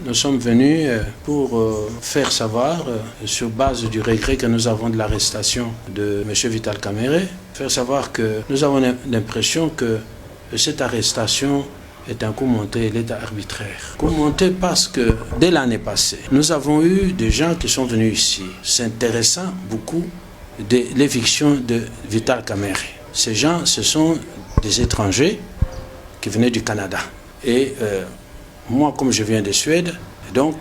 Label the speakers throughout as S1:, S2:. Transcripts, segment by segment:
S1: Nous sommes venus pour faire savoir, sur base du regret que nous avons de l'arrestation de M. Vital Kamerhe, faire savoir que nous avons l'impression que cette arrestation est un coup monté, elle est arbitraire. Coup monté parce que dès l'année passée, nous avons eu des gens qui sont venus ici, s'intéressant beaucoup de l'éviction de Vital Kamerhe. Ces gens, ce sont des étrangers qui venaient du Canada. Et moi, comme je viens de Suède, donc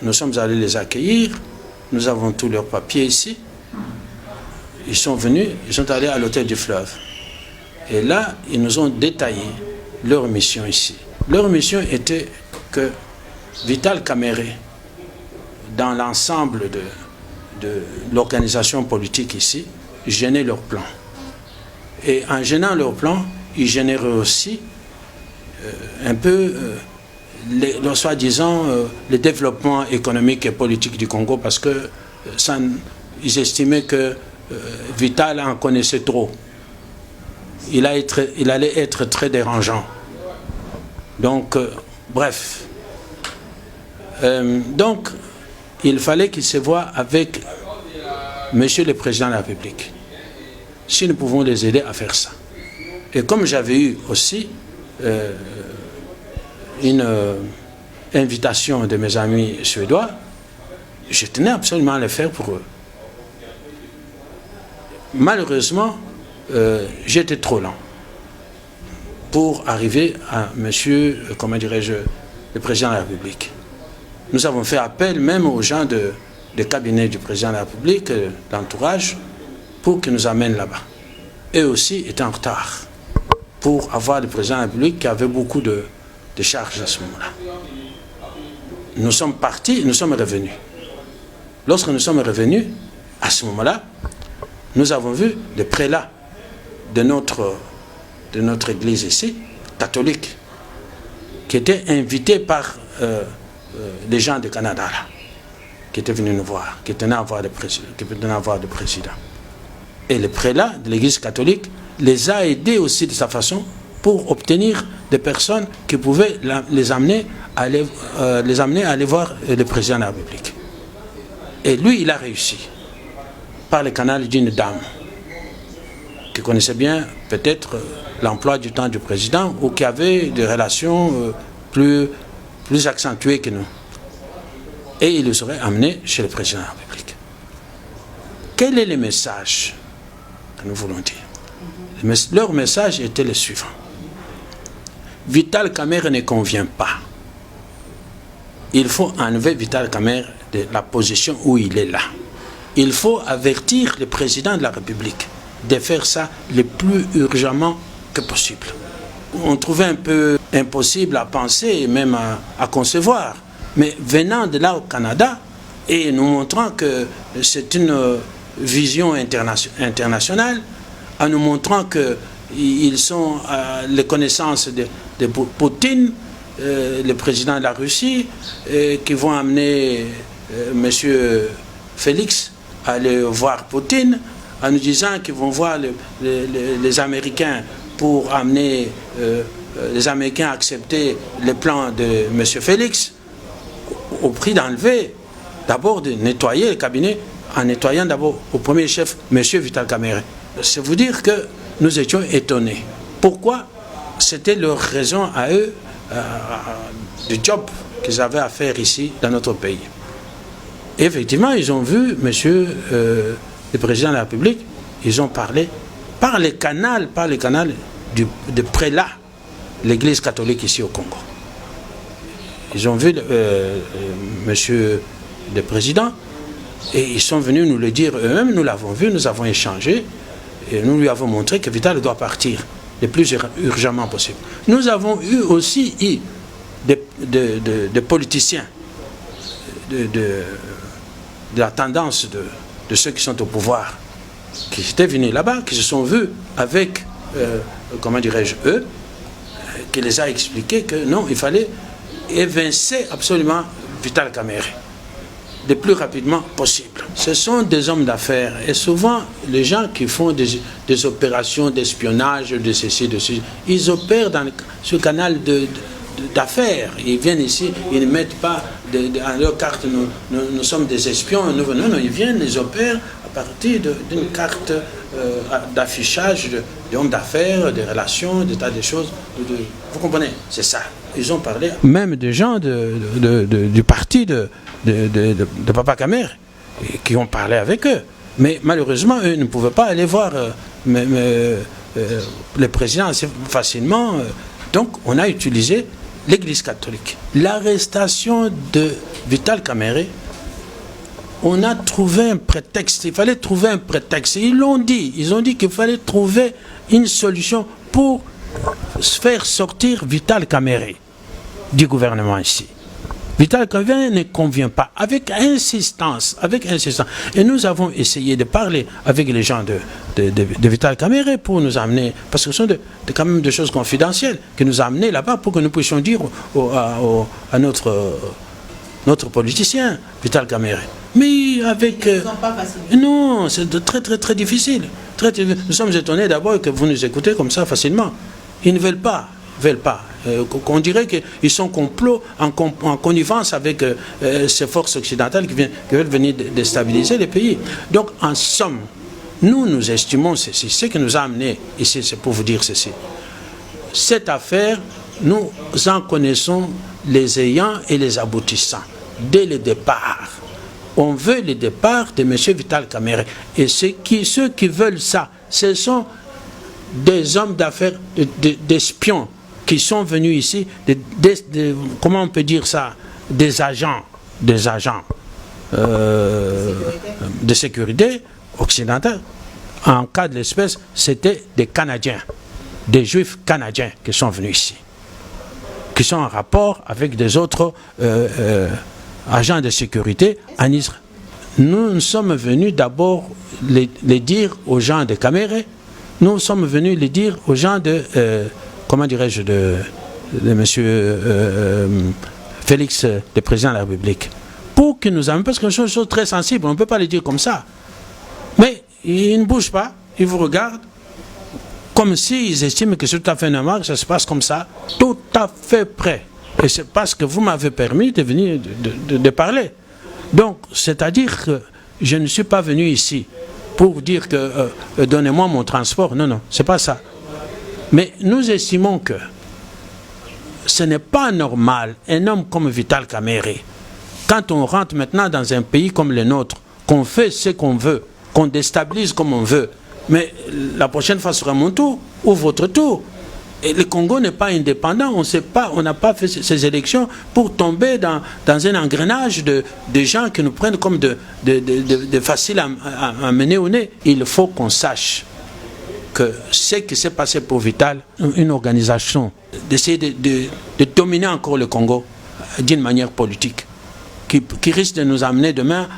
S1: nous sommes allés les accueillir, nous avons tous leurs papiers ici. Ils sont venus, ils sont allés à l'hôtel du Fleuve. Et là, ils nous ont détaillé leur mission ici. Leur mission était que Vital Kamerhe, dans l'ensemble de l'organisation politique ici, gênait leur plan. Et en gênant leur plan, ils généraient aussi un peu le soi-disant le développement économique et politique du Congo, parce que ils estimaient que Vital en connaissait trop. Il allait être très dérangeant. Donc, bref. Donc, il fallait qu'il se voie avec Monsieur le Président de la République, si nous pouvons les aider à faire ça. Et comme j'avais eu aussi une invitation de mes amis suédois, je tenais absolument à le faire pour eux. Malheureusement, j'étais trop lent pour arriver à monsieur, comment dirais-je, le Président de la République. Nous avons fait appel même aux gens du cabinet du Président de la République, l'entourage, pour qu'ils nous amènent là-bas. Eux aussi étaient en retard pour avoir le Président de la République qui avait beaucoup de charges à ce moment-là. Nous sommes partis, nous sommes revenus. Lorsque nous sommes revenus, à ce moment-là, nous avons vu le prélat de notre église ici, catholique, qui était invité par les gens du Canada, là, qui étaient venus nous voir, qui tenaient à avoir le président. Et le prélat de l'église catholique les a aidés aussi de sa façon pour obtenir des personnes qui pouvaient les amener à aller voir le président de la République. Et lui, il a réussi par le canal d'une dame qui connaissait bien peut-être l'emploi du temps du président ou qui avait des relations plus accentuées que nous. Et il les aurait amenés chez le président de la République. Quel est le message que nous voulons dire? Leur message était le suivant. Vital Kamerhe ne convient pas. Il faut enlever Vital Kamerhe de la position où il est là. Il faut avertir le président de la République de faire ça le plus urgemment que possible. On trouvait un peu impossible à penser et même à concevoir. Mais venant de là au Canada et nous montrant que c'est une vision internationale, en nous montrant qu'ils sont à la connaissance de Poutine, le président de la Russie, qui vont amener M. Félix à aller voir Poutine, en nous disant qu'ils vont voir les Américains pour amener les Américains à accepter le plan de M. Félix, au prix d'enlever, d'abord de nettoyer le cabinet, en nettoyant d'abord au premier chef M. Vital Kamerhe. C'est vous dire que nous étions étonnés. Pourquoi? C'était leur raison à eux du job qu'ils avaient à faire ici dans notre pays. Et effectivement, ils ont vu monsieur le président de la République, ils ont parlé par le canal de prélat, l'église catholique ici au Congo. Ils ont vu monsieur le président et ils sont venus nous le dire eux-mêmes, nous l'avons vu, nous avons échangé et nous lui avons montré que Vital doit partir le plus urgemment possible. Nous avons eu aussi des politiciens de la tendance de ceux qui sont au pouvoir, qui étaient venus là-bas, qui se sont vus avec, comment dirais-je, eux, qui les a expliqué que non, il fallait évincer absolument Vital Kamerhe le plus rapidement possible. Ce sont des hommes d'affaires et souvent les gens qui font des opérations d'espionnage, de ceci, de ceci, ils opèrent dans ce canal d'affaires. Ils viennent ici, ils ne mettent pas à leur carte, nous sommes des espions. Non, ils viennent, ils opèrent à partir d'une carte d'affichage d'hommes d'affaires, des relations, des tas de choses. Vous comprenez? C'est ça. Ils ont parlé même des gens du parti de Papa Kamer qui ont parlé avec eux. Mais malheureusement, eux ne pouvaient pas aller voir le président assez facilement. Donc, on a utilisé l'Église catholique. L'arrestation de Vital Kamerhe, on a trouvé un prétexte. Il fallait trouver un prétexte. Ils ont dit qu'il fallait trouver une solution pour faire sortir Vital Kamerhe du gouvernement ici. Vital Kamerhe ne convient pas, avec insistance. Et nous avons essayé de parler avec les gens de Vital Kamerhe pour nous amener, parce que ce sont quand même des choses confidentielles, que nous amener là-bas pour que nous puissions dire à notre politicien, Vital Kamerhe. Mais avec... non, c'est très très très difficile. Nous sommes étonnés d'abord que vous nous écoutez comme ça facilement. Ils ne veulent pas. On dirait qu'ils sont en connivence avec ces forces occidentales qui veulent venir déstabiliser les pays. Donc, en somme, nous estimons ceci. Ce qui nous a amené ici, c'est pour vous dire ceci. Cette affaire, nous en connaissons les ayants et les aboutissants. Dès le départ, on veut le départ de M. Vital Kamerhe. Et ceux qui veulent ça, ce sont des hommes d'affaires, d'espions, qui sont venus ici, comment on peut dire ça, des agents de sécurité occidentale. En cas de l'espèce, c'était des Canadiens, des Juifs canadiens qui sont venus ici, qui sont en rapport avec des autres agents de sécurité en Israël. Nous sommes venus d'abord les dire aux gens de Kamerhe. Nous sommes venus les dire aux gens de M. Félix, le président de la République, pour qu'ils nous amènent, parce que c'est une chose très sensible, on ne peut pas le dire comme ça. Mais ils ne bougent pas, ils vous regardent, comme s'ils estiment que c'est tout à fait normal, que ça se passe comme ça, tout à fait prêt. Et c'est parce que vous m'avez permis de venir de parler. Donc, c'est-à-dire que je ne suis pas venu ici pour dire que donnez-moi mon transport. Non, c'est pas ça. Mais nous estimons que ce n'est pas normal, un homme comme Vital Kamerhe, quand on rentre maintenant dans un pays comme le nôtre, qu'on fait ce qu'on veut, qu'on déstabilise comme on veut, mais la prochaine fois sera mon tour ou votre tour. Et le Congo n'est pas indépendant, on n'a pas fait ces élections pour tomber dans un engrenage de gens qui nous prennent comme de faciles à mener au nez. Il faut qu'on sache que ce qui s'est passé pour Vital, une organisation, d'essayer de dominer encore le Congo d'une manière politique, qui risque de nous amener demain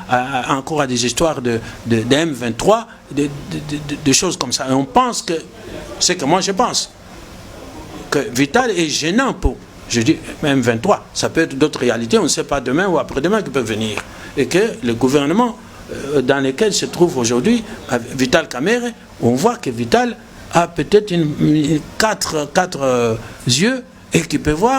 S1: encore à des histoires de M23, de choses comme ça. Et on pense que, c'est que moi je pense, que Vital est gênant pour, je dis M23, ça peut être d'autres réalités, on ne sait pas demain ou après-demain qui peuvent venir. Et que le gouvernement dans lequel se trouve aujourd'hui Vital Kamerhe, on voit que Vital a peut-être quatre yeux et qui peut voir